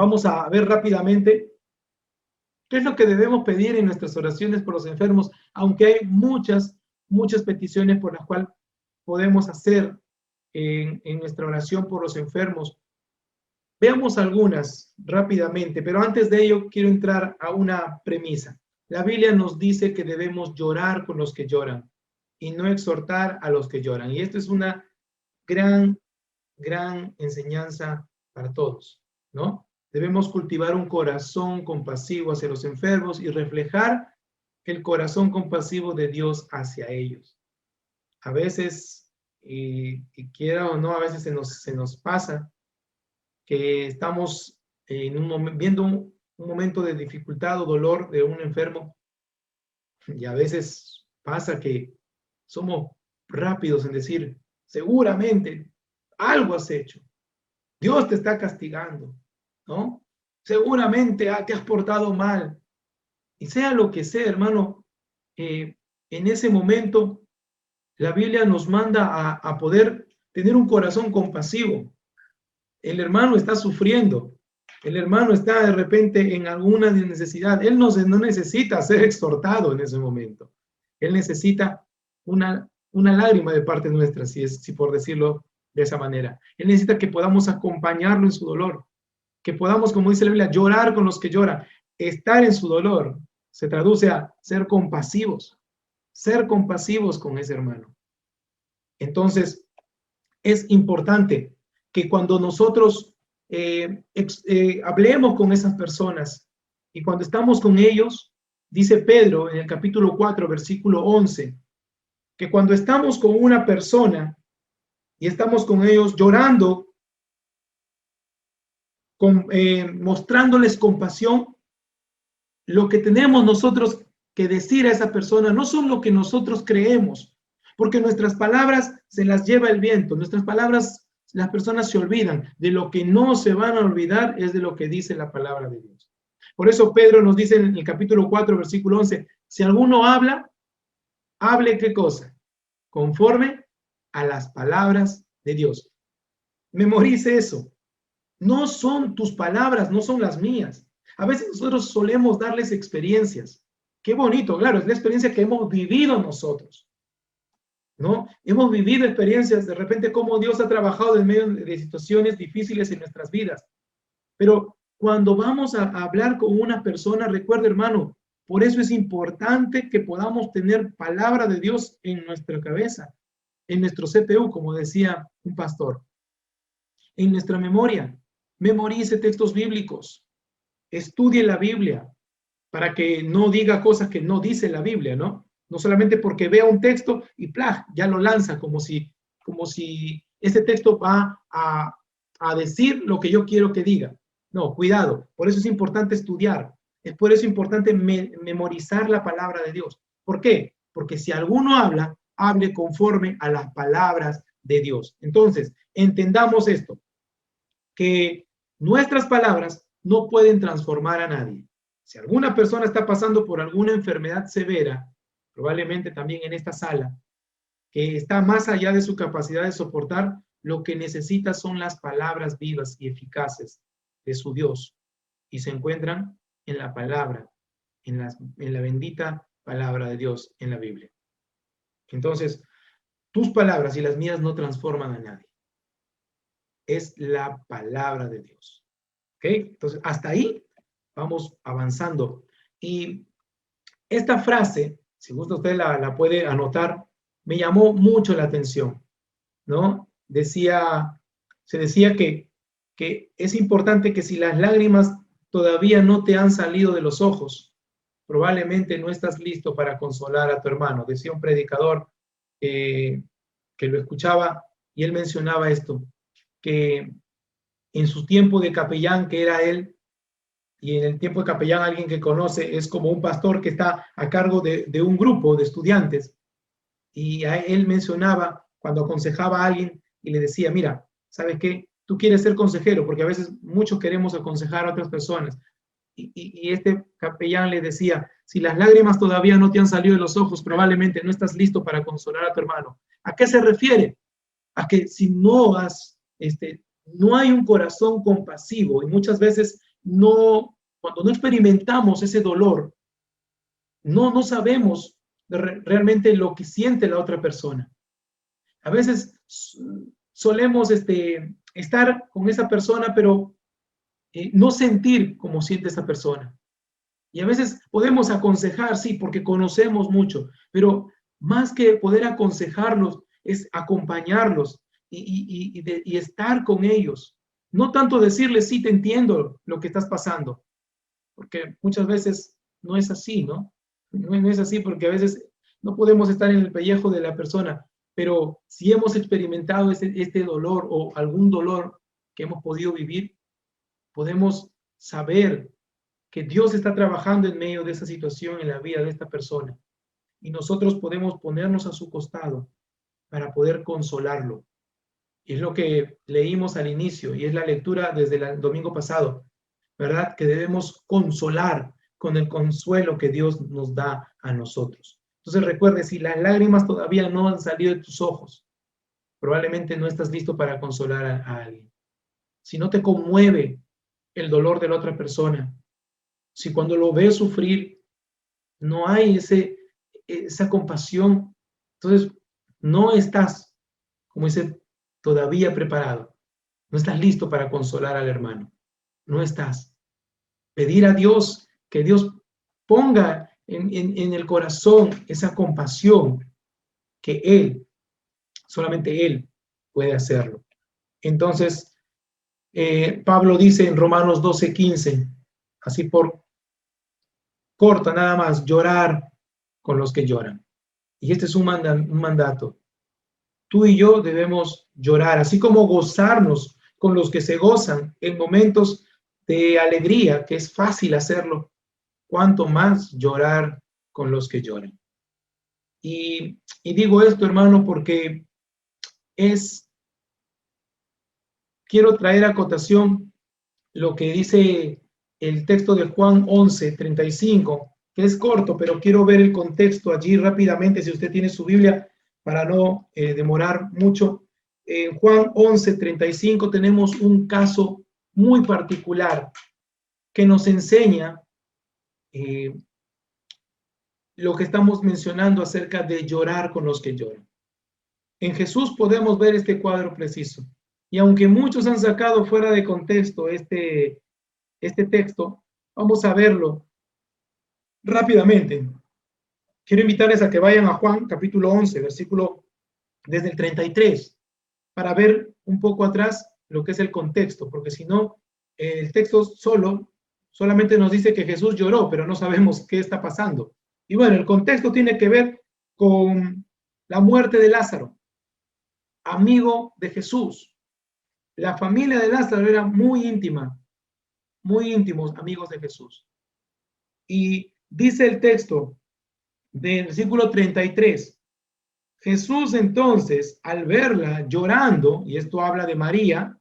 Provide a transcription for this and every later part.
vamos a ver rápidamente qué es lo que debemos pedir en nuestras oraciones por los enfermos, aunque hay muchas peticiones por las cuales podemos hacer en nuestra oración por los enfermos. Veamos algunas rápidamente, pero antes de ello quiero entrar a una premisa. La Biblia nos dice que debemos llorar con los que lloran y no exhortar a los que lloran. Y esto es una gran enseñanza para todos, ¿no? Debemos cultivar un corazón compasivo hacia los enfermos y reflejar el corazón compasivo de Dios hacia ellos. A veces, y quiera o no, a veces se nos pasa que estamos viendo un momento de dificultad o dolor de un enfermo, y a veces pasa que somos rápidos en decir, seguramente algo has hecho, Dios te está castigando, ¿no? Seguramente te has portado mal. Y sea lo que sea, hermano, en ese momento la Biblia nos manda a poder tener un corazón compasivo. El hermano está sufriendo, el hermano está de repente en alguna necesidad. Él no necesita ser exhortado en ese momento. Él necesita una lágrima de parte nuestra, si por decirlo de esa manera. Él necesita que podamos acompañarlo en su dolor, que podamos, como dice la Biblia, llorar con los que lloran. Estar en su dolor se traduce a ser compasivos con ese hermano. Entonces, es importante que cuando nosotros hablemos con esas personas y cuando estamos con ellos, dice Pedro en el capítulo 4, versículo 11, que cuando estamos con una persona y estamos con ellos llorando, mostrándoles compasión, lo que tenemos nosotros que decir a esa persona no son lo que nosotros creemos, porque nuestras palabras se las lleva el viento, nuestras palabras, las personas se olvidan. De lo que no se van a olvidar es de lo que dice la palabra de Dios. Por eso Pedro nos dice en el capítulo 4, versículo 11, si alguno habla, hable ¿qué cosa? Conforme a las palabras de Dios. Memorice eso. No son tus palabras, no son las mías. A veces nosotros solemos darles experiencias. Qué bonito, claro, es la experiencia que hemos vivido nosotros, ¿no? Hemos vivido experiencias de repente cómo Dios ha trabajado en medio de situaciones difíciles en nuestras vidas. Pero cuando vamos a hablar con una persona, recuerda, hermano, por eso es importante que podamos tener palabra de Dios en nuestra cabeza, en nuestro CPU, como decía un pastor, en nuestra memoria. Memorice textos bíblicos, estudie la Biblia, para que no diga cosas que no dice la Biblia, ¿no? No solamente porque vea un texto y ¡plá! Ya lo lanza como si ese texto va a decir lo que yo quiero que diga. No, cuidado. Por eso es importante estudiar. Es por eso importante memorizar la palabra de Dios. ¿Por qué? Porque si alguno habla, hable conforme a las palabras de Dios. Entonces, entendamos esto, que nuestras palabras no pueden transformar a nadie. Si alguna persona está pasando por alguna enfermedad severa, probablemente también en esta sala, que está más allá de su capacidad de soportar, lo que necesita son las palabras vivas y eficaces de su Dios, y se encuentran en la palabra, en la bendita palabra de Dios en la Biblia. Entonces, tus palabras y las mías no transforman a nadie. Es la palabra de Dios. ¿Ok? Entonces, hasta ahí vamos avanzando. Y esta frase, si gusta usted la puede anotar, me llamó mucho la atención, ¿no? Se decía que es importante que si las lágrimas todavía no te han salido de los ojos, probablemente no estás listo para consolar a tu hermano. Decía un predicador que lo escuchaba y él mencionaba esto, que en su tiempo de capellán, que era él, y en el tiempo de capellán alguien que conoce es como un pastor que está a cargo de un grupo de estudiantes, y a él mencionaba cuando aconsejaba a alguien y le decía, mira, ¿sabes qué? Tú quieres ser consejero, porque a veces muchos queremos aconsejar a otras personas, y este capellán le decía, si las lágrimas todavía no te han salido de los ojos, probablemente no estás listo para consolar a tu hermano. ¿A qué se refiere? A que si no hay un corazón compasivo, y muchas veces cuando no experimentamos ese dolor, no sabemos realmente lo que siente la otra persona. A veces solemos estar con esa persona, pero no sentir cómo siente esa persona. Y a veces podemos aconsejar, sí, porque conocemos mucho, pero más que poder aconsejarlos, es acompañarlos y estar con ellos. No tanto decirles, sí, te entiendo lo que estás pasando, porque muchas veces no es así, ¿no? No es así porque a veces no podemos estar en el pellejo de la persona, pero si hemos experimentado este dolor o algún dolor que hemos podido vivir, podemos saber que Dios está trabajando en medio de esa situación en la vida de esta persona y nosotros podemos ponernos a su costado para poder consolarlo. Y es lo que leímos al inicio y es la lectura desde el domingo pasado, ¿verdad? Que debemos consolar con el consuelo que Dios nos da a nosotros. Entonces recuerde, si las lágrimas todavía no han salido de tus ojos, probablemente no estás listo para consolar a alguien. Si no te conmueve el dolor de la otra persona, si cuando lo ves sufrir no hay esa compasión, entonces no estás, como dice, todavía preparado. No estás listo para consolar al hermano. No estás. Pedir a Dios que Dios ponga en el corazón esa compasión que Él, solamente Él puede hacerlo. Entonces, Pablo dice en Romanos 12:15, así por corta nada más, llorar con los que lloran. Y este es un mandato. Tú y yo debemos llorar, así como gozarnos con los que se gozan en momentos de alegría, que es fácil hacerlo, cuanto más llorar con los que lloran. Y digo esto, hermano, porque quiero traer a cotación lo que dice el texto de Juan 11:35, que es corto, pero quiero ver el contexto allí rápidamente, si usted tiene su Biblia, para no demorar mucho. En Juan 11:35 tenemos un caso muy particular que nos enseña lo que estamos mencionando acerca de llorar con los que lloran. En Jesús podemos ver este cuadro preciso. Y aunque muchos han sacado fuera de contexto este texto, vamos a verlo rápidamente. Quiero invitarles a que vayan a Juan capítulo 11, versículo desde el 33, para ver un poco atrás lo que es el contexto, porque si no, el texto solamente nos dice que Jesús lloró, pero no sabemos qué está pasando. Y bueno, el contexto tiene que ver con la muerte de Lázaro, amigo de Jesús. La familia de Lázaro era muy íntima, muy íntimos amigos de Jesús. Y dice el texto del versículo 33, Jesús entonces, al verla llorando, y esto habla de María,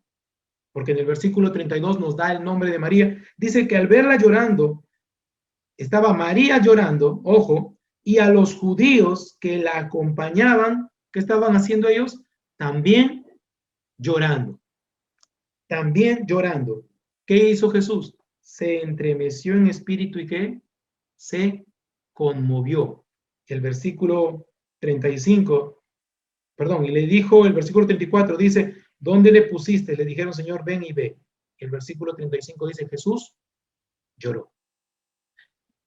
porque en el versículo 32 nos da el nombre de María, dice que al verla llorando, estaba María llorando, ojo, y a los judíos que la acompañaban, ¿qué estaban haciendo ellos? También llorando. También llorando. ¿Qué hizo Jesús? Se entremeció en espíritu y ¿qué? Se conmovió. El versículo 35, perdón, y le dijo, el versículo 34 dice, ¿dónde le pusiste? Le dijeron, Señor, ven y ve. El versículo 35 dice, Jesús lloró.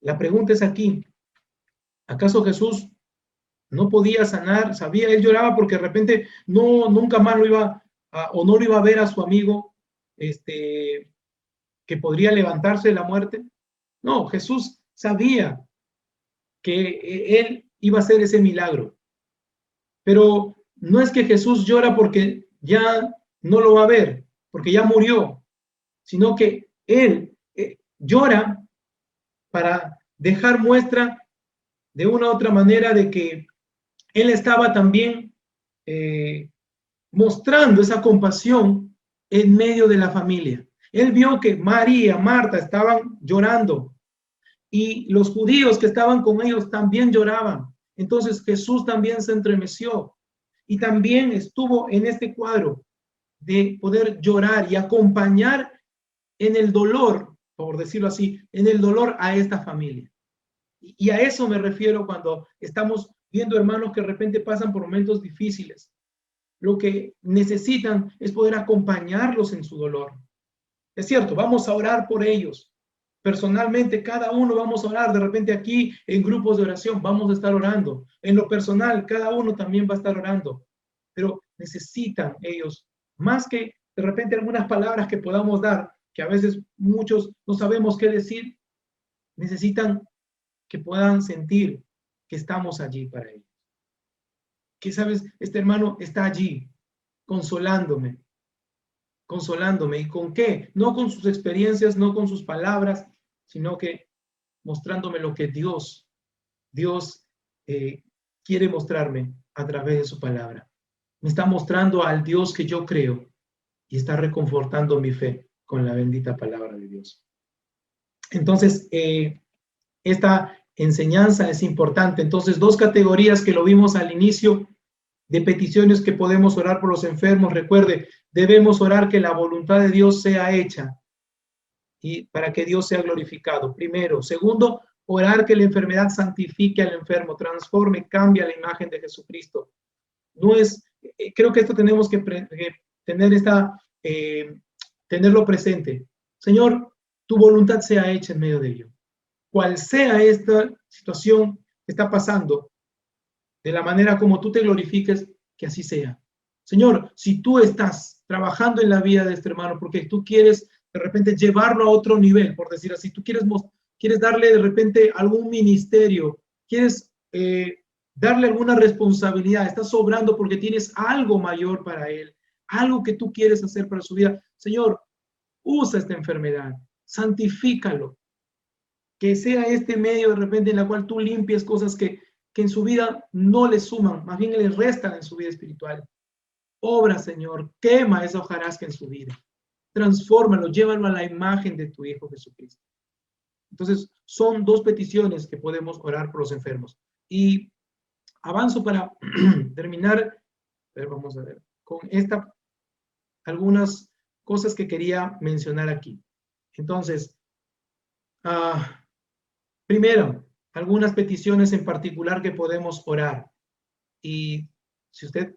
La pregunta es aquí, ¿acaso Jesús no podía sanar? Sabía, él lloraba porque de repente nunca más lo iba o no lo iba a ver a su amigo, que podría levantarse de la muerte. No, Jesús sabía que él iba a hacer ese milagro. Pero no es que Jesús llora porque ya no lo va a ver, porque ya murió, sino que él llora para dejar muestra de una u otra manera de que él estaba también mostrando esa compasión en medio de la familia. Él vio que María, Marta estaban llorando y los judíos que estaban con ellos también lloraban. Entonces Jesús también se entremeció y también estuvo en este cuadro de poder llorar y acompañar en el dolor por decirlo así, en el dolor a esta familia. Y a eso me refiero cuando estamos viendo hermanos que de repente pasan por momentos difíciles. Lo que necesitan es poder acompañarlos en su dolor. Es cierto, vamos a orar por ellos. Personalmente, cada uno vamos a orar. De repente aquí en grupos de oración vamos a estar orando. En lo personal, cada uno también va a estar orando. Pero necesitan ellos, más que de repente algunas palabras que podamos dar, que a veces muchos no sabemos qué decir, necesitan que puedan sentir que estamos allí para ellos. Que sabes, este hermano está allí consolándome. ¿Y con qué? No con sus experiencias, no con sus palabras, sino que mostrándome lo que Dios quiere mostrarme a través de su palabra. Me está mostrando al Dios que yo creo y está reconfortando mi fe con la bendita palabra de Dios. Entonces, esta enseñanza es importante. Entonces, dos categorías que lo vimos al inicio de peticiones que podemos orar por los enfermos. Recuerde, debemos orar que la voluntad de Dios sea hecha y para que Dios sea glorificado. Primero. Segundo, orar que la enfermedad santifique al enfermo, transforme, cambie la imagen de Jesucristo. No es, creo que esto tenemos que tener tenerlo presente. Señor, tu voluntad sea hecha en medio de ello. Cual sea esta situación que está pasando, de la manera como tú te glorifiques, que así sea. Señor, si tú estás trabajando en la vida de este hermano, porque tú quieres de repente llevarlo a otro nivel, por decir así, tú quieres darle de repente algún ministerio, quieres darle alguna responsabilidad, estás sobrando porque tienes algo mayor para él, algo que tú quieres hacer para su vida. Señor, usa esta enfermedad, santifícalo, que sea este medio de repente en la cual tú limpies cosas que en su vida no le suman, más bien le restan en su vida espiritual. Obra, Señor, quema esa hojarasca en su vida. Transfórmalo, llévalo a la imagen de tu Hijo Jesucristo. Entonces, son dos peticiones que podemos orar por los enfermos. Y avanzo para terminar, pero vamos a ver, con algunas cosas que quería mencionar aquí. Entonces, primero, algunas peticiones en particular que podemos orar. Y si usted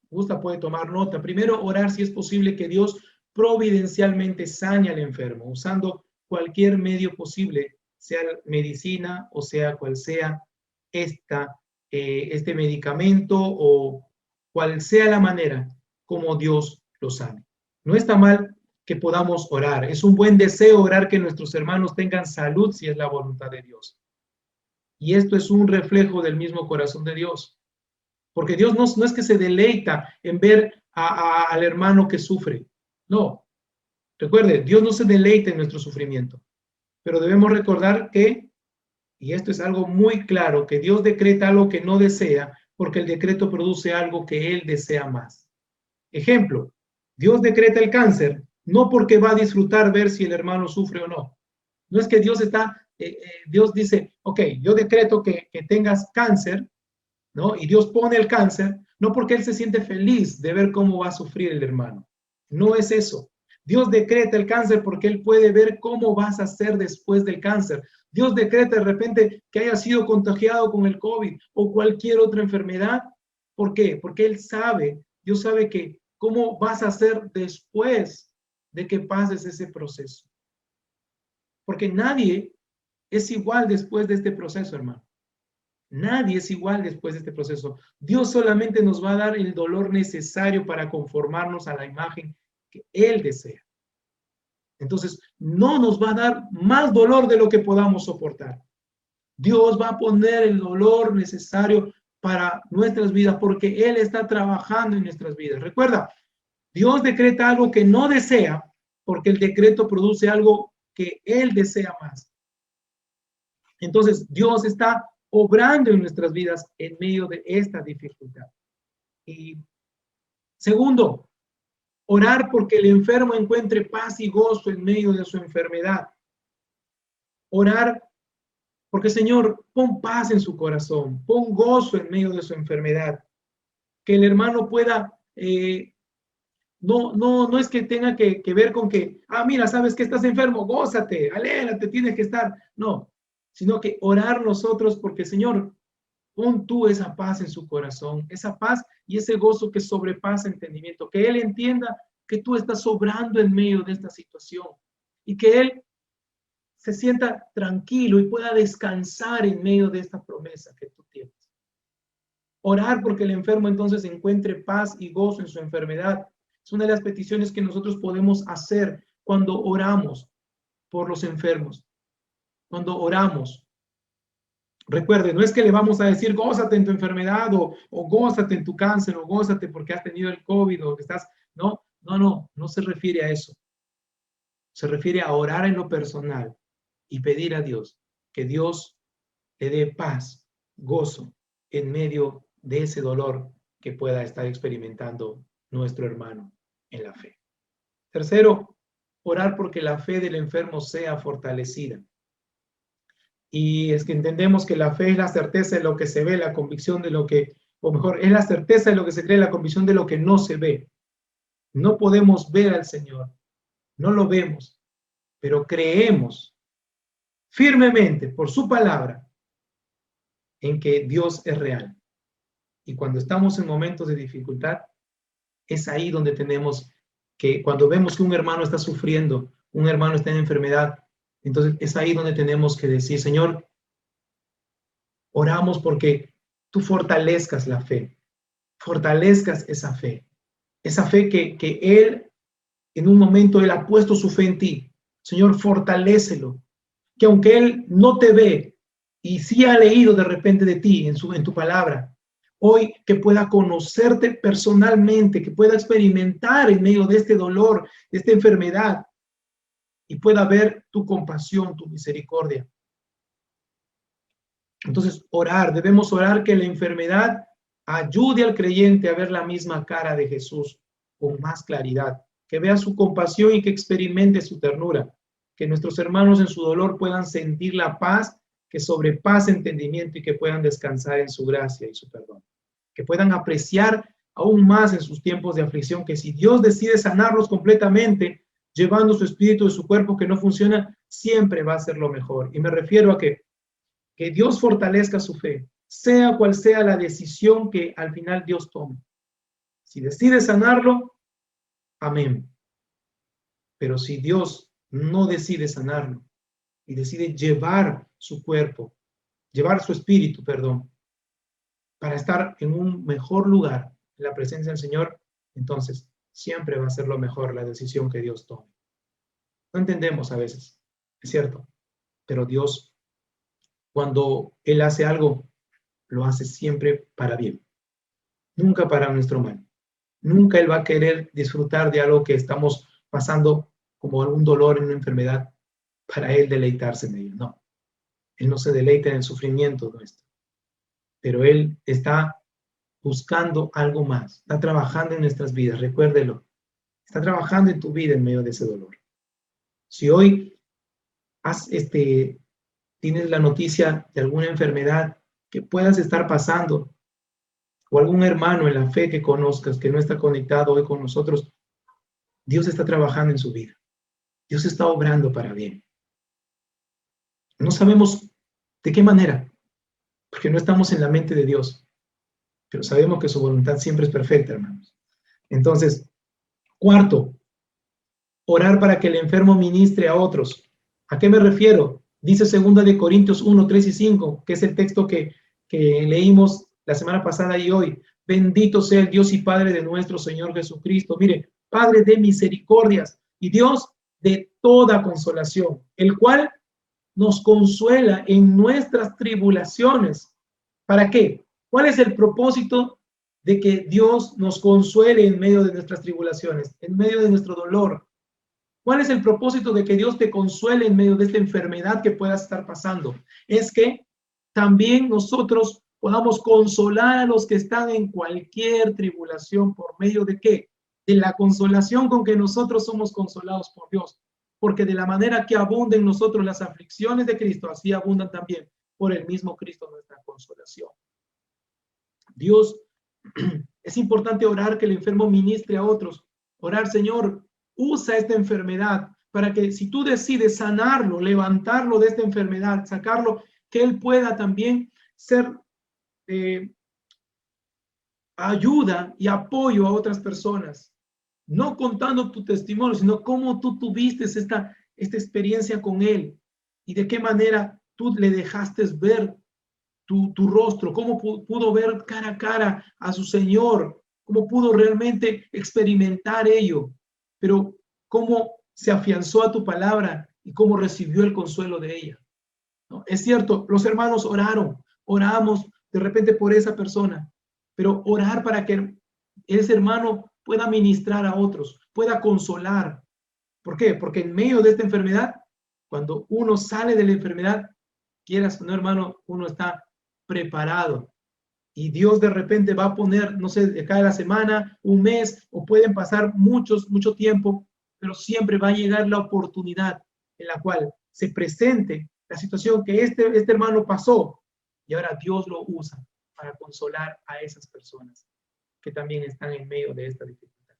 gusta, puede tomar nota. Primero, orar si es posible que Dios providencialmente sane al enfermo, usando cualquier medio posible, sea medicina o sea cual sea este medicamento o cual sea la manera como Dios lo sane. No está mal que podamos orar. Es un buen deseo orar que nuestros hermanos tengan salud si es la voluntad de Dios. Y esto es un reflejo del mismo corazón de Dios. Porque Dios no es que se deleita en ver al hermano que sufre. No. Recuerde, Dios no se deleita en nuestro sufrimiento. Pero debemos recordar que, y esto es algo muy claro, que Dios decreta algo que no desea, porque el decreto produce algo que Él desea más. Ejemplo, Dios decreta el cáncer, no porque va a disfrutar ver si el hermano sufre o no. No es que Dios Dios dice, ok, yo decreto que tengas cáncer, ¿no? Y Dios pone el cáncer, no porque Él se siente feliz de ver cómo va a sufrir el hermano. No es eso. Dios decreta el cáncer porque Él puede ver cómo vas a ser después del cáncer. Dios decreta de repente que haya sido contagiado con el COVID o cualquier otra enfermedad. ¿Por qué? Porque Él sabe, Dios sabe que cómo vas a ser después de que pases ese proceso. Porque nadie es igual después de este proceso, hermano. Nadie es igual después de este proceso. Dios solamente nos va a dar el dolor necesario para conformarnos a la imagen que Él desea. Entonces, no nos va a dar más dolor de lo que podamos soportar. Dios va a poner el dolor necesario para nuestras vidas porque Él está trabajando en nuestras vidas. Recuerda, Dios decreta algo que no desea porque el decreto produce algo que Él desea más. Entonces, Dios está obrando en nuestras vidas en medio de esta dificultad. Y segundo, orar porque el enfermo encuentre paz y gozo en medio de su enfermedad. Orar porque, Señor, pon paz en su corazón, pon gozo en medio de su enfermedad. Que el hermano pueda no es que tenga que ver con que, mira, sabes que estás enfermo, gózate, alégrate, tienes que estar. No, sino que orar nosotros porque, Señor, pon tú esa paz en su corazón, esa paz y ese gozo que sobrepasa entendimiento, que Él entienda que tú estás obrando en medio de esta situación y que Él se sienta tranquilo y pueda descansar en medio de esta promesa que tú tienes. Orar porque el enfermo entonces encuentre paz y gozo en su enfermedad. Es una de las peticiones que nosotros podemos hacer cuando oramos por los enfermos. Cuando oramos. Recuerde, no es que le vamos a decir gózate en tu enfermedad o gózate en tu cáncer o gózate porque has tenido el COVID o que estás. No se refiere a eso. Se refiere a orar en lo personal y pedir a Dios que Dios le dé paz, gozo en medio de ese dolor que pueda estar experimentando nuestro hermano en la fe. Tercero, orar porque la fe del enfermo sea fortalecida. Y es que entendemos que la fe es la certeza de lo que se ve, la convicción de lo que, o mejor, es la certeza de lo que se cree, la convicción de lo que no se ve. No podemos ver al Señor, no lo vemos, pero creemos firmemente por su palabra en que Dios es real. Y cuando estamos en momentos de dificultad, es ahí donde tenemos que, cuando vemos que un hermano está sufriendo, un hermano está en enfermedad, entonces es ahí donde tenemos que decir, Señor, oramos porque tú fortalezcas la fe, fortalezcas esa fe que Él, en un momento, Él ha puesto su fe en ti. Señor, fortalécelo, que aunque Él no te ve y sí ha leído de repente de ti en tu palabra, hoy que pueda conocerte personalmente, que pueda experimentar en medio de este dolor, de esta enfermedad, y pueda ver tu compasión, tu misericordia. Entonces, debemos orar que la enfermedad ayude al creyente a ver la misma cara de Jesús con más claridad, que vea su compasión y que experimente su ternura, que nuestros hermanos en su dolor puedan sentir la paz que sobrepasa entendimiento y que puedan descansar en su gracia y su perdón, que puedan apreciar aún más en sus tiempos de aflicción, que si Dios decide sanarlos completamente, llevando su espíritu de su cuerpo que no funciona, siempre va a ser lo mejor. Y me refiero a que Dios fortalezca su fe, sea cual sea la decisión que al final Dios tome. Si decide sanarlo, amén. Pero si Dios no decide sanarlo y decide llevar su cuerpo, llevar su espíritu, perdón, para estar en un mejor lugar, en la presencia del Señor, entonces siempre va a ser lo mejor la decisión que Dios tome. No entendemos a veces, es cierto, pero Dios, cuando Él hace algo, lo hace siempre para bien, nunca para nuestro mal. Nunca Él va a querer disfrutar de algo que estamos pasando como algún dolor en una enfermedad para Él deleitarse en ello. No, Él no se deleita en el sufrimiento nuestro, pero Él está buscando algo más, está trabajando en nuestras vidas, recuérdelo, está trabajando en tu vida en medio de ese dolor. Si hoy tienes la noticia de alguna enfermedad que puedas estar pasando, o algún hermano en la fe que conozcas que no está conectado hoy con nosotros, Dios está trabajando en su vida. Dios está obrando para bien. No sabemos de qué manera, porque no estamos en la mente de Dios, pero sabemos que su voluntad siempre es perfecta, hermanos. Entonces, cuarto, orar para que el enfermo ministre a otros. ¿A qué me refiero? Dice 2 Corintios 1, 3 y 5, que es el texto que leímos la semana pasada y hoy. Bendito sea el Dios y Padre de nuestro Señor Jesucristo. Mire, Padre de misericordias y Dios de toda consolación, el cual nos consuela en nuestras tribulaciones. ¿Para qué? ¿Cuál es el propósito de que Dios nos consuele en medio de nuestras tribulaciones, en medio de nuestro dolor? ¿Cuál es el propósito de que Dios te consuele en medio de esta enfermedad que puedas estar pasando? Es que también nosotros podamos consolar a los que están en cualquier tribulación. ¿Por medio de qué? De la consolación con que nosotros somos consolados por Dios. Porque de la manera que abundan en nosotros las aflicciones de Cristo, así abundan también por el mismo Cristo nuestra consolación. Dios, es importante orar que el enfermo ministre a otros. Orar, Señor, usa esta enfermedad para que si tú decides sanarlo, levantarlo de esta enfermedad, sacarlo, que él pueda también ser ayuda y apoyo a otras personas. No contando tu testimonio, sino cómo tú tuviste esta experiencia con él y de qué manera tú le dejaste ver tu rostro, cómo pudo ver cara a cara a su Señor, cómo pudo realmente experimentar ello, pero cómo se afianzó a tu palabra y cómo recibió el consuelo de ella, ¿no? Es cierto, los hermanos oramos de repente por esa persona, pero orar para que ese hermano pueda ministrar a otros, pueda consolar. ¿Por qué? Porque en medio de esta enfermedad, cuando uno sale de la enfermedad, quieras o no, hermano, uno está preparado. Y Dios de repente va a poner, no sé, de cada semana, un mes, o pueden pasar mucho tiempo, pero siempre va a llegar la oportunidad en la cual se presente la situación que este hermano pasó y ahora Dios lo usa para consolar a esas personas que también están en medio de esta dificultad.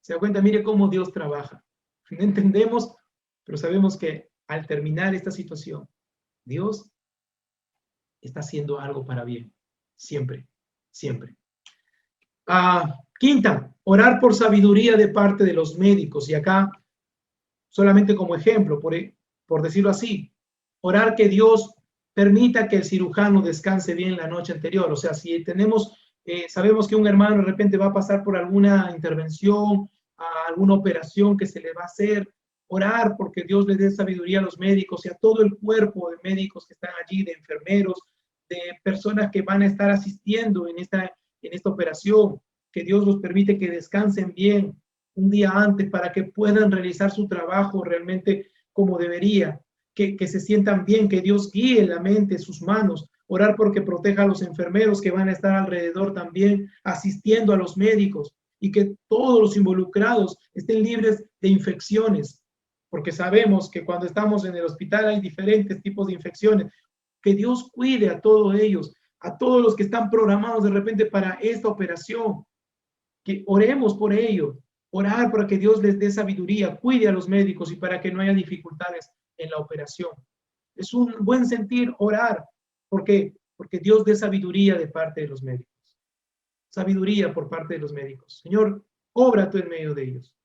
Se da cuenta, mire cómo Dios trabaja. No entendemos, pero sabemos que al terminar esta situación, Dios está haciendo algo para bien. Siempre, siempre. Quinta, orar por sabiduría de parte de los médicos. Y acá, solamente como ejemplo, por decirlo así, orar que Dios permita que el cirujano descanse bien la noche anterior. O sea, si sabemos que un hermano de repente va a pasar por alguna intervención, alguna operación que se le va a hacer, orar porque Dios le dé sabiduría a los médicos y a todo el cuerpo de médicos que están allí, de enfermeros, de personas que van a estar asistiendo en esta operación, que Dios los permite que descansen bien un día antes para que puedan realizar su trabajo realmente como debería, que se sientan bien, que Dios guíe la mente, sus manos, orar porque proteja a los enfermeros que van a estar alrededor también asistiendo a los médicos y que todos los involucrados estén libres de infecciones, porque sabemos que cuando estamos en el hospital hay diferentes tipos de infecciones. Que Dios cuide a todos ellos, a todos los que están programados de repente para esta operación, que oremos por ellos, orar para que Dios les dé sabiduría, cuide a los médicos y para que no haya dificultades en la operación. Es un buen sentir orar, porque Dios dé sabiduría de parte de los médicos. Sabiduría por parte de los médicos. Señor, obra tú en medio de ellos.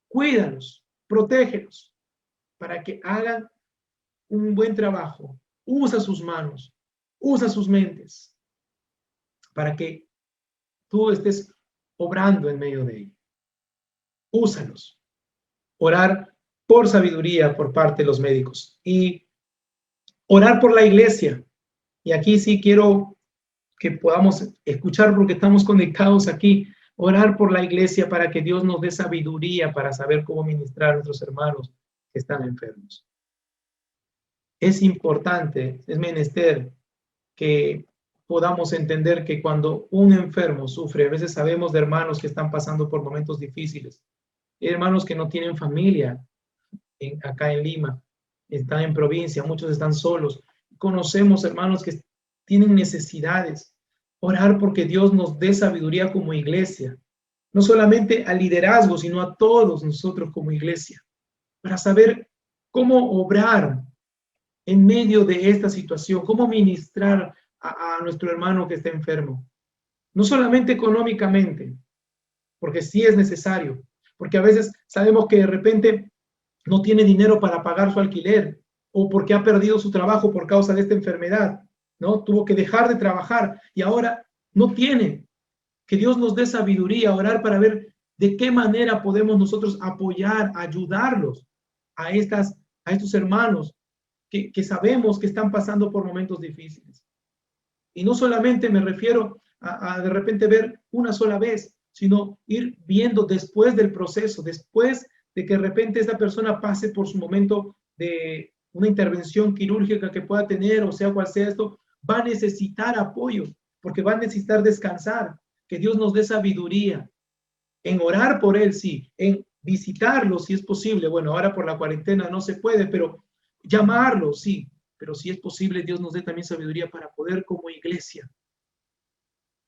Cuídalos, protégelos, para que hagan un buen trabajo. Usa sus manos, usa sus mentes, para que tú estés obrando en medio de ellos. Úsalos. Orar por sabiduría por parte de los médicos y orar por la iglesia. Y aquí sí quiero que podamos escuchar porque estamos conectados aquí. Orar por la iglesia para que Dios nos dé sabiduría para saber cómo ministrar a nuestros hermanos que están enfermos. Es importante, es menester que podamos entender que cuando un enfermo sufre, a veces sabemos de hermanos que están pasando por momentos difíciles, hermanos que no tienen familia acá en Lima, están en provincia, muchos están solos. Conocemos hermanos que tienen necesidades. Orar porque Dios nos dé sabiduría como iglesia, no solamente al liderazgo, sino a todos nosotros como iglesia, para saber cómo obrar en medio de esta situación, cómo ministrar a nuestro hermano que está enfermo. No solamente económicamente, porque sí es necesario, porque a veces sabemos que de repente no tiene dinero para pagar su alquiler o porque ha perdido su trabajo por causa de esta enfermedad, ¿no? Tuvo que dejar de trabajar y ahora no tiene. Que Dios nos dé sabiduría, orar para ver de qué manera podemos nosotros apoyar, ayudarlos a estos hermanos que sabemos que están pasando por momentos difíciles. Y no solamente me refiero a de repente ver una sola vez, sino ir viendo después del proceso, después de que de repente esta persona pase por su momento de una intervención quirúrgica que pueda tener, o sea cual sea esto, va a necesitar apoyo, porque va a necesitar descansar, que Dios nos dé sabiduría en orar por él, sí, en visitarlo si es posible. Bueno, ahora por la cuarentena no se puede, pero llamarlo, sí, pero si es posible, Dios nos dé también sabiduría para poder como iglesia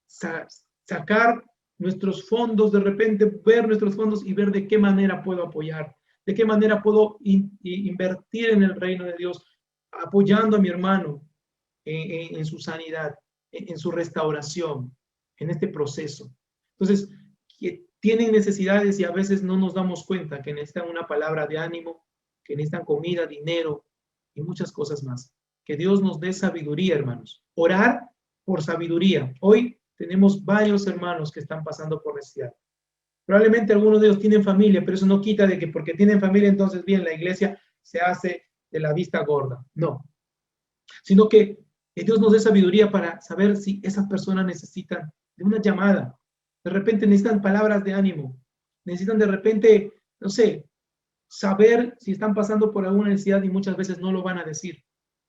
sacar nuestros fondos, de repente ver nuestros fondos y ver de qué manera puedo apoyar, de qué manera puedo invertir en el reino de Dios, apoyando a mi hermano en su sanidad, en su restauración, en este proceso. Entonces, que tienen necesidades y a veces no nos damos cuenta que necesitan una palabra de ánimo, que necesitan comida, dinero y muchas cosas más. Que Dios nos dé sabiduría, hermanos. Orar por sabiduría. Hoy tenemos varios hermanos que están pasando por necesidad. Probablemente algunos de ellos tienen familia, pero eso no quita de que porque tienen familia, entonces bien, la iglesia se hace de la vista gorda. No, sino que Dios nos dé sabiduría para saber si esas personas necesitan de una llamada, de repente necesitan palabras de ánimo, necesitan de repente, no sé, saber si están pasando por alguna necesidad y muchas veces no lo van a decir.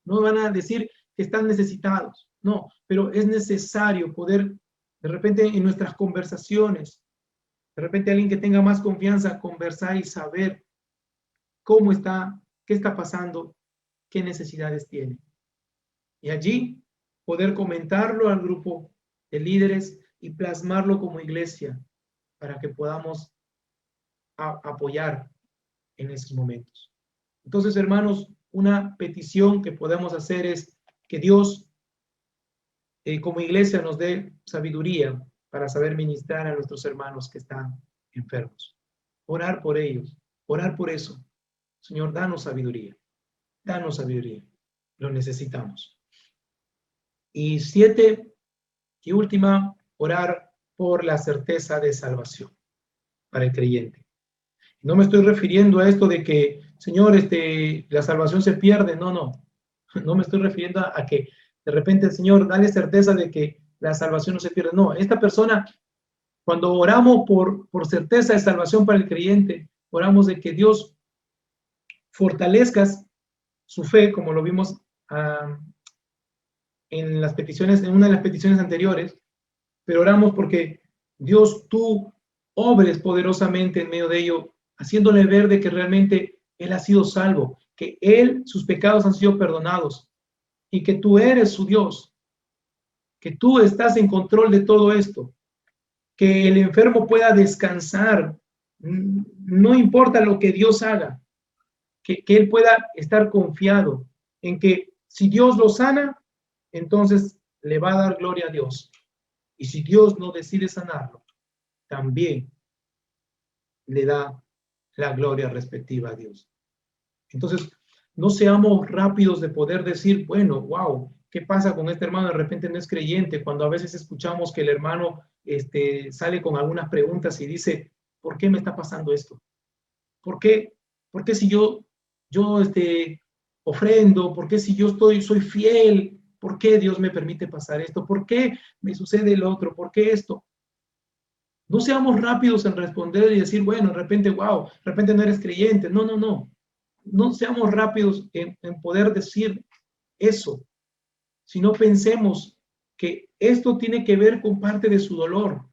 No van a decir que están necesitados, no, pero es necesario poder, de repente en nuestras conversaciones, de repente alguien que tenga más confianza, conversar y saber cómo está, qué está pasando, qué necesidades tiene. Y allí poder comentarlo al grupo de líderes y plasmarlo como iglesia para que podamos apoyar en esos momentos. Entonces, hermanos, una petición que podemos hacer es que Dios, como iglesia, nos dé sabiduría para saber ministrar a nuestros hermanos que están enfermos. Orar por ellos, orar por eso. Señor, danos sabiduría, lo necesitamos. Y 7, y última, orar por la certeza de salvación para el creyente. No me estoy refiriendo a esto de que, Señor, la salvación se pierde. No, no. No me estoy refiriendo a que de repente el Señor, dale certeza de que la salvación no se pierde. No, esta persona, cuando oramos por certeza de salvación para el creyente, oramos de que Dios fortalezca su fe, como lo vimos en las peticiones, en una de las peticiones anteriores, pero oramos porque Dios, tú obres poderosamente en medio de ello, haciéndole ver de que realmente Él ha sido salvo, que Él, sus pecados han sido perdonados y que tú eres su Dios, que tú estás en control de todo esto, que el enfermo pueda descansar, no importa lo que Dios haga, que Él pueda estar confiado en que si Dios lo sana, entonces le va a dar gloria a Dios. Y si Dios no decide sanarlo, también le da la gloria respectiva a Dios. Entonces, no seamos rápidos de poder decir, bueno, wow, ¿qué pasa con este hermano? De repente no es creyente, cuando a veces escuchamos que el hermano sale con algunas preguntas y dice, ¿por qué me está pasando esto? ¿Por qué? ¿Por qué si yo ofrendo? ¿Por qué si yo soy fiel? ¿Por qué Dios me permite pasar esto? ¿Por qué me sucede el otro? ¿Por qué esto? No seamos rápidos en responder y decir, bueno, de repente, wow, de repente no eres creyente. No, no, no. No seamos rápidos en poder decir eso, sino pensemos que esto tiene que ver con parte de su dolor,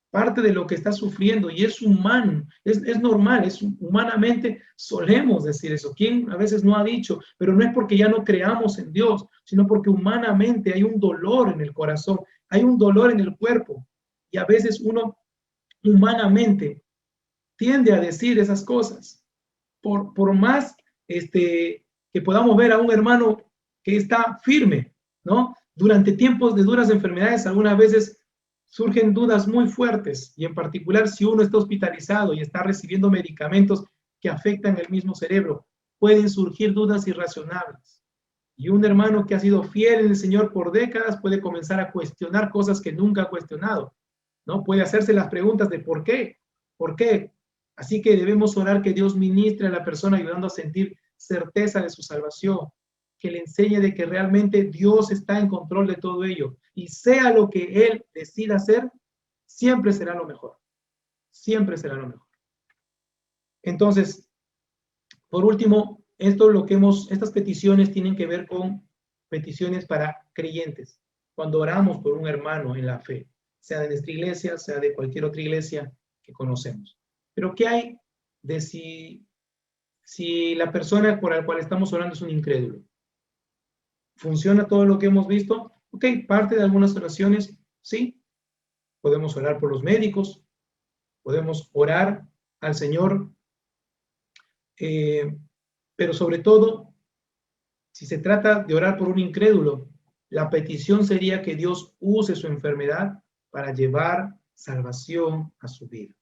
parte de lo que está sufriendo y es humano, es normal, humanamente solemos decir eso. ¿Quién a veces no ha dicho? Pero no es porque ya no creamos en Dios, sino porque humanamente hay un dolor en el corazón, hay un dolor en el cuerpo y a veces uno humanamente tiende a decir esas cosas. Por más que podamos ver a un hermano que está firme, ¿no? Durante tiempos de duras enfermedades, algunas veces surgen dudas muy fuertes, y en particular si uno está hospitalizado y está recibiendo medicamentos que afectan el mismo cerebro, pueden surgir dudas irracionables. Y un hermano que ha sido fiel en el Señor por décadas puede comenzar a cuestionar cosas que nunca ha cuestionado, ¿no? Puede hacerse las preguntas de ¿por qué? ¿Por qué? Así que debemos orar que Dios ministre a la persona ayudando a sentir certeza de su salvación, que le enseñe de que realmente Dios está en control de todo ello y sea lo que Él decida hacer, siempre será lo mejor. Siempre será lo mejor. Entonces, por último, estas peticiones tienen que ver con peticiones para creyentes. Cuando oramos por un hermano en la fe, sea de nuestra iglesia, sea de cualquier otra iglesia que conocemos. Pero ¿qué hay de si la persona por la cual estamos orando es un incrédulo? ¿Funciona todo lo que hemos visto? Ok, parte de algunas oraciones, sí. podemos orar por los médicos, podemos orar al Señor, pero sobre todo, si se trata de orar por un incrédulo, la petición sería que Dios use su enfermedad para llevar salvación a su vida,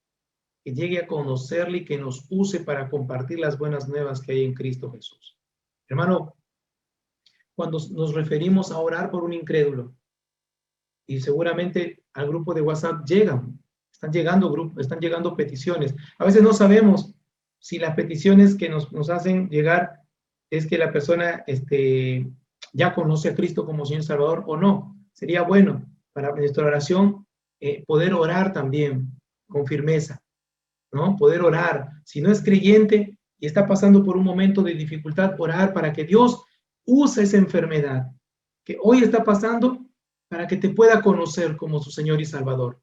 que llegue a conocerle y que nos use para compartir las buenas nuevas que hay en Cristo Jesús. Hermano, cuando nos referimos a orar por un incrédulo, y seguramente al grupo de WhatsApp están llegando peticiones. A veces no sabemos si las peticiones que nos hacen llegar es que la persona ya conoce a Cristo como Señor y Salvador o no. Sería bueno para nuestra oración poder orar también con firmeza, ¿no? Poder orar. Si no es creyente y está pasando por un momento de dificultad, orar para que Dios use esa enfermedad que hoy está pasando para que te pueda conocer como su Señor y Salvador.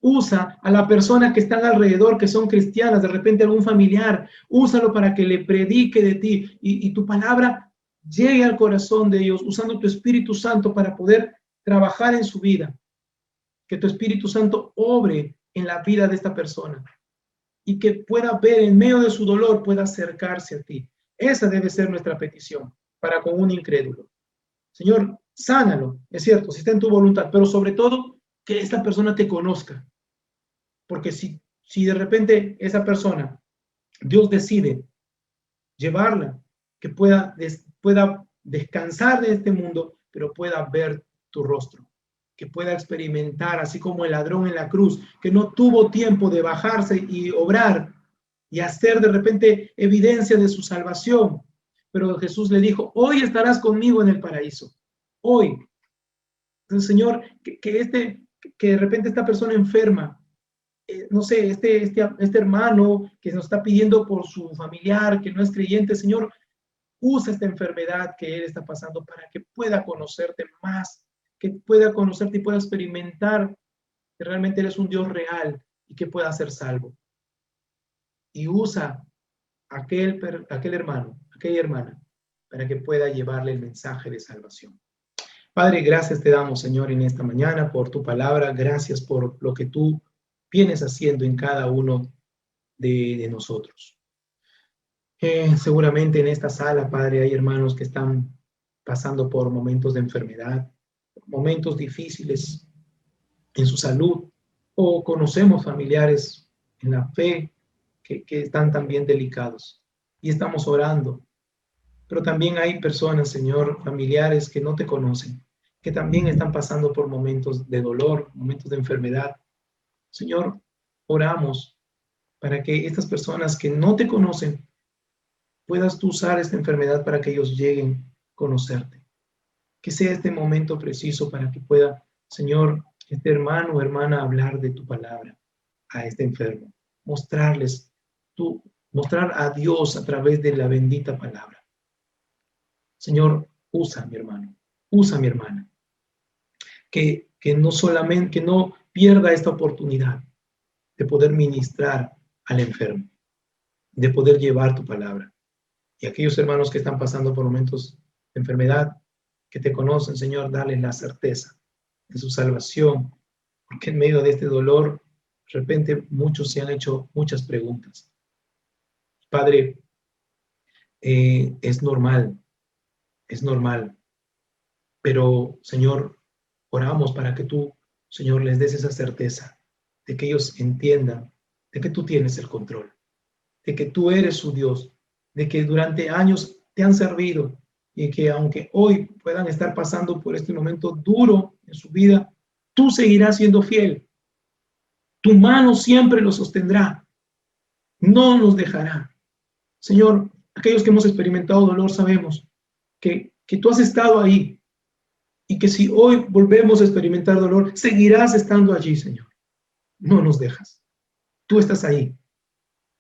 Usa a la persona que están alrededor, que son cristianas, de repente algún familiar, úsalo para que le predique de ti y tu palabra llegue al corazón de ellos, usando tu Espíritu Santo para poder trabajar en su vida. Que tu Espíritu Santo obre en la vida de esta persona y que pueda ver en medio de su dolor, pueda acercarse a ti. Esa debe ser nuestra petición para con un incrédulo. Señor, sánalo, es cierto, si está en tu voluntad, pero sobre todo que esta persona te conozca. Porque si de repente esa persona, Dios decide llevarla, que pueda descansar de este mundo, pero pueda ver tu rostro, que pueda experimentar, así como el ladrón en la cruz, que no tuvo tiempo de bajarse y obrar y hacer de repente evidencia de su salvación. Pero Jesús le dijo, hoy estarás conmigo en el paraíso. Hoy. Entonces, Señor, que de repente esta persona enferma, no sé, este hermano que nos está pidiendo por su familiar, que no es creyente, Señor, usa esta enfermedad que él está pasando para que pueda conocerte más, que pueda conocerte y pueda experimentar que realmente eres un Dios real y que pueda ser salvo. Y usa aquel hermano, aquella hermana, para que pueda llevarle el mensaje de salvación. Padre, gracias te damos, Señor, en esta mañana por tu palabra. Gracias por lo que tú vienes haciendo en cada uno de nosotros. Seguramente en esta sala, Padre, hay hermanos que están pasando por momentos de enfermedad, momentos difíciles en su salud, o conocemos familiares en la fe que están también delicados y estamos orando. Pero también hay personas, Señor, familiares que no te conocen, que también están pasando por momentos de dolor, momentos de enfermedad. Señor, oramos para que estas personas que no te conocen, puedas tú usar esta enfermedad para que ellos lleguen a conocerte. Que sea este momento preciso para que pueda, Señor, este hermano o hermana hablar de tu palabra a este enfermo. Mostrar a Dios a través de la bendita palabra. Señor, usa a mi hermano, usa a mi hermana. Que no pierda esta oportunidad de poder ministrar al enfermo, de poder llevar tu palabra. Y aquellos hermanos que están pasando por momentos de enfermedad, que te conocen, Señor, dale la certeza de su salvación, porque en medio de este dolor, de repente muchos se han hecho muchas preguntas. Padre, es normal, pero Señor, oramos para que tú, Señor, les des esa certeza de que ellos entiendan de que tú tienes el control, de que tú eres su Dios, de que durante años te han servido y que aunque hoy puedan estar pasando por este momento duro en su vida, tú seguirás siendo fiel. Tu mano siempre los sostendrá, no nos dejará. Señor, aquellos que hemos experimentado dolor sabemos que tú has estado ahí y que si hoy volvemos a experimentar dolor, seguirás estando allí, Señor. No nos dejas. Tú estás ahí.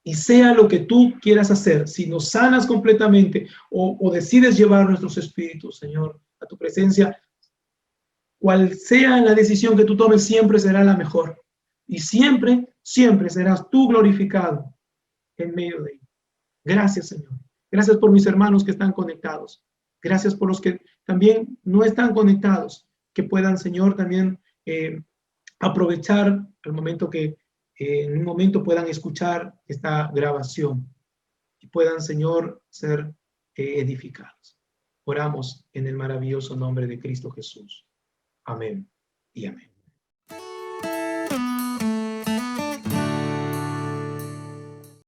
Y sea lo que tú quieras hacer, si nos sanas completamente o decides llevar nuestros espíritus, Señor, a tu presencia, cual sea la decisión que tú tomes, siempre será la mejor. Y siempre, siempre serás tú glorificado en medio de ello. Gracias, Señor. Gracias por mis hermanos que están conectados. Gracias por los que también no están conectados, que puedan, Señor, también aprovechar el momento que en un momento puedan escuchar esta grabación y puedan, Señor, ser edificados. Oramos en el maravilloso nombre de Cristo Jesús. Amén y amén.